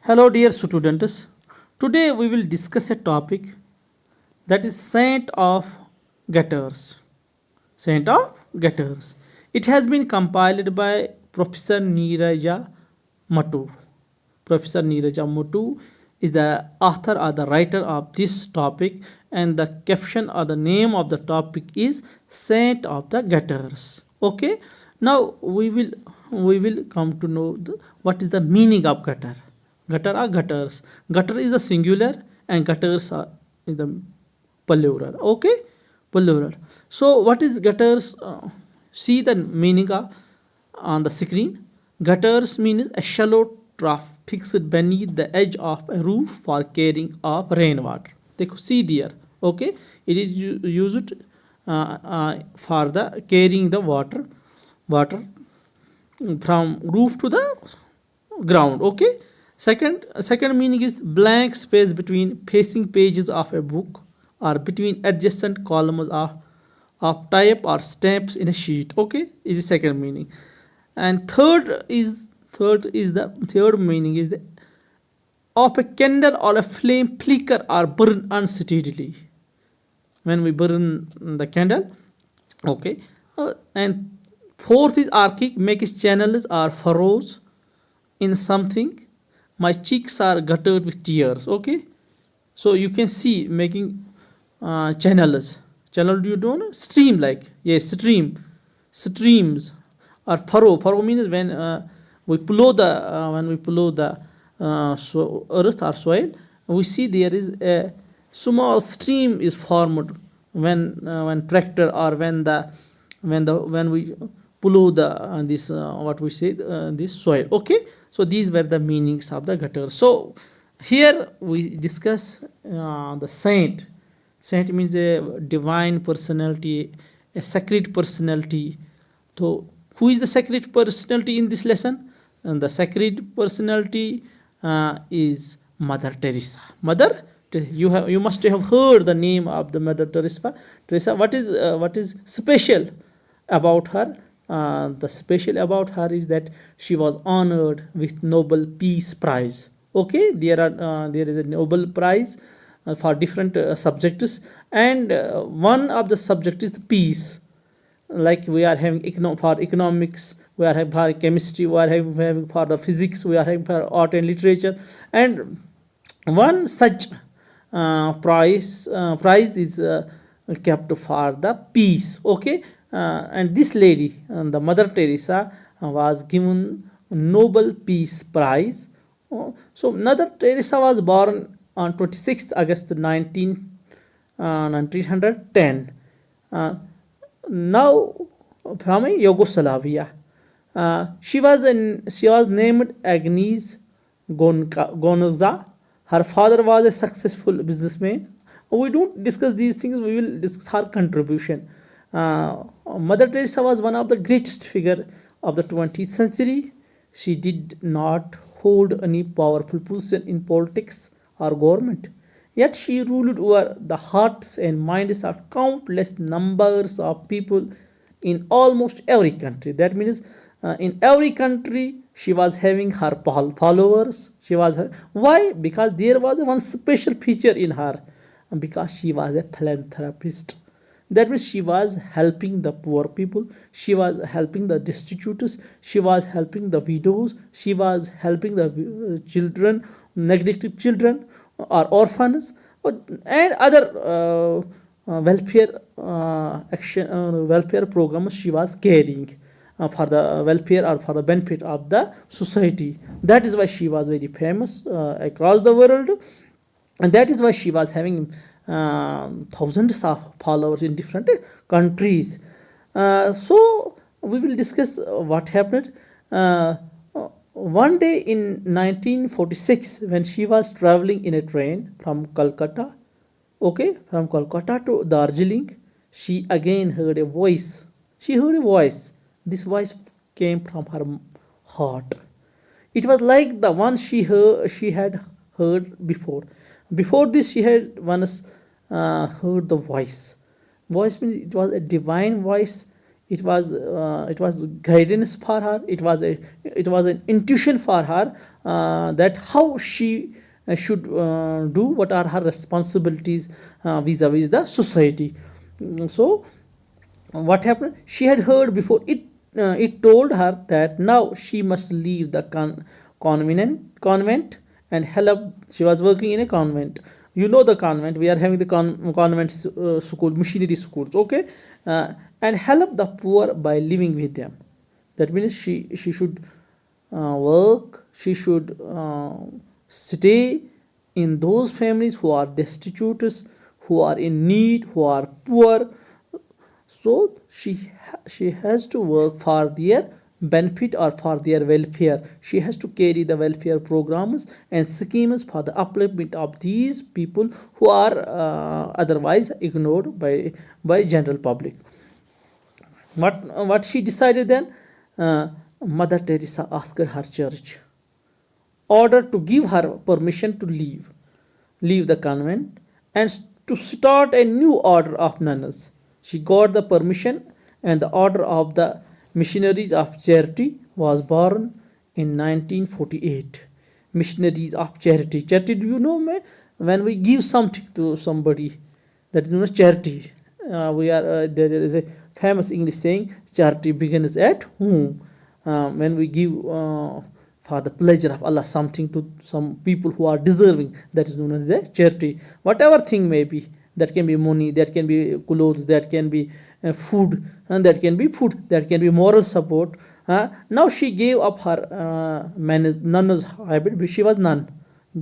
Hello, dear students. Today we will discuss a topic that is saint of gutters. Saint of gutters. It has been compiled by Professor Neeraja Matu. Professor Neeraja Matu is the author or the writer of this topic, and the caption or the name of the topic is Saint of the Gutters. Okay. Now we will come to know what is the meaning of gutter. Gutter are gutters. Gutter is the singular and gutters are in the plural. Okay, plural. So what is gutters? See the meaning on the screen. Gutters means a shallow trough fixed beneath the edge of a roof for carrying of rainwater. They could see there. Okay, it is used for the carrying the water from roof to the ground. Okay. Second meaning is blank space between facing pages of a book or between adjacent columns of type or stamps in a sheet. Okay, is the second meaning. And third meaning is the of a candle or a flame flicker or burn unsteadily when we burn the candle. Okay. And fourth is archaic, makes channels or furrows in something. My cheeks are guttered with tears. Okay, so you can see making channel, do you know stream, like, yes, streams or furrow means when we plow the earth or soil, we see there is a small stream is formed when tractor or when we plow the this what we say this soil. Okay, so these were the meanings of the gutter. So here we discuss the saint. Saint means a divine personality, a sacred personality. So who is the sacred personality in this lesson? And the sacred personality is Mother Teresa. You must have heard the name of the Mother Teresa. What is special about her? The special about her is that she was honored with Nobel Peace Prize. Okay, there is a Nobel Prize for different subjects, and one of the subject is peace. Like we are having for economics, we are having for chemistry, we are having for the physics, we are having for art and literature, and one such prize is kept for the peace. Okay, and this lady, the Mother Teresa, was given Nobel Peace Prize. So Mother Teresa was born on 26th August 1910. Now from Yugoslavia. She was named Agnes Gonza. Her father was a successful businessman. We don't discuss these things. We will discuss her contribution. Mother Teresa was one of the greatest figure of the 20th century. She did not hold any powerful position in politics or government. Yet she ruled over the hearts and minds of countless numbers of people in almost every country. That means in every country she was having her followers. Why? Because there was one special feature in her, because she was a philanthropist. That means she was helping the poor people, she was helping the destitutes, she was helping the widows, she was helping the children, neglected children or orphans, and other welfare programs she was carrying for the welfare or for the benefit of the society. That is why she was very famous across the world, and that is why she was having thousands of followers in different countries. So we will discuss what happened. One day in 1946, when she was traveling in a train from Calcutta, okay, from Calcutta to Darjeeling, she again heard a voice. She heard a voice. This voice came from her heart. It was like the one she had heard before. Before this, she had once heard the voice. Voice means it was a divine voice. it was guidance for her. It was an intuition for her, that how she should do, what are her responsibilities vis-a-vis the society. So what happened, she had heard before it, it told her that now she must leave the convent and help. She was working in a convent. You know the convent, we are having the convent school, missionary schools, okay. And help the poor by living with them. That means she should work, she should stay in those families who are destitute, who are in need, who are poor. So she has to work for their benefit or for their welfare. She has to carry the welfare programs and schemes for the upliftment of these people who are otherwise ignored by general public. What she decided then, Mother Teresa asked her church order to give her permission to leave the convent and to start a new order of nuns. She got the permission, and the order of the missionaries of charity was born in 1948. Missionaries of charity. Charity, do you know me? When we give something to somebody, that is known as charity. We are there is a famous English saying, charity begins at home. When we give for the pleasure of Allah something to some people who are deserving, that is known as a charity. Whatever thing may be, that can be money, that can be clothes, that can be food, and that can be food, that can be moral support. Now she gave up her nun's habit. She was nun.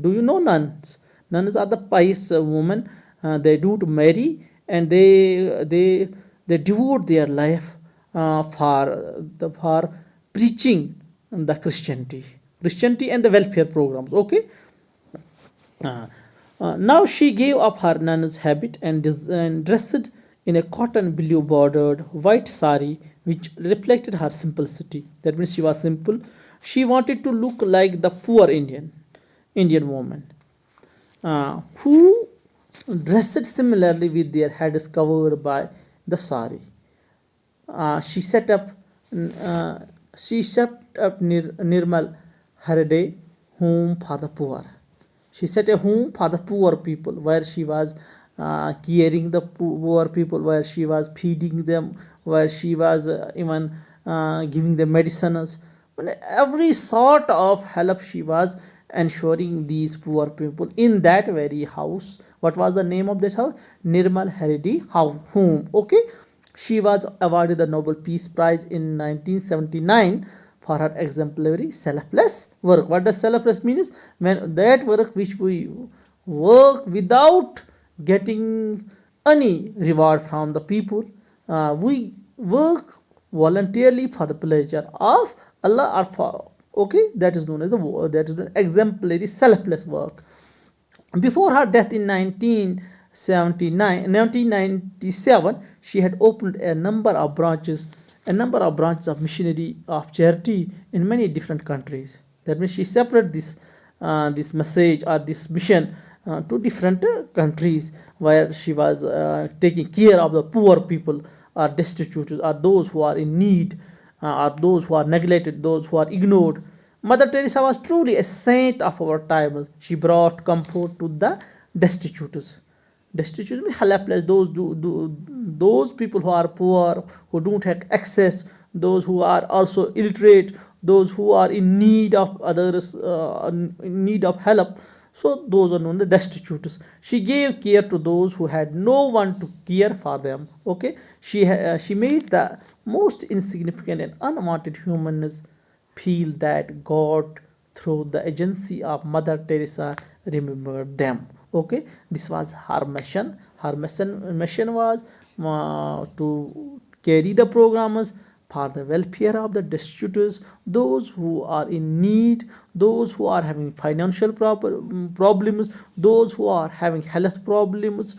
Do you know nuns? Nuns are the pious women. They don't marry, and they devote their life for preaching the Christianity and the welfare programs. Okay. Now she gave up her nun's habit and dressed in a cotton blue bordered white sari which reflected her simplicity. That means she was simple. She wanted to look like the poor Indian woman who dressed similarly with their heads covered by the sari. She set up Nirmal Hariday home for the poor. She set a home for the poor people where she was caring the poor people, where she was feeding them, where she was even giving them medicines. Every sort of help she was ensuring these poor people in that very house. What was the name of that house? Nirmal Hariday home. Okay. She was awarded the Nobel Peace Prize in 1979 for her exemplary selfless work. What does selfless mean? Is when that work which we work without getting any reward from the people, we work voluntarily for the pleasure of Allah or for, okay, that is known as the exemplary selfless work. Before her death in 1997, she had opened a number of branches of missionary of charity in many different countries. That means she separated this message or this mission to different countries where she was taking care of the poor people or destitute or those who are in need, or those who are neglected, those who are ignored. Mother Teresa was truly a saint of our time. She brought comfort to the destitute. Destitute means helpless. Those people who are poor, who don't have access, those who are also illiterate, those who are in need of others, in need of help. So those are known the destitutes. She gave care to those who had no one to care for them. Okay, she made the most insignificant and unwanted humans feel that God, through the agency of Mother Teresa, remembered them. Okay, this was her mission. Her mission was to carry the programs for the welfare of the destitutes, those who are in need, those who are having financial problems, those who are having health problems,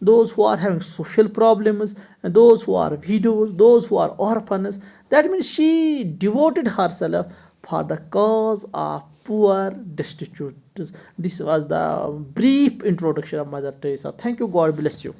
those who are having social problems, and those who are widows, those who are orphans. That means she devoted herself for the cause of poor destitutes. This was the brief introduction of Mother Teresa. Thank you. God bless you.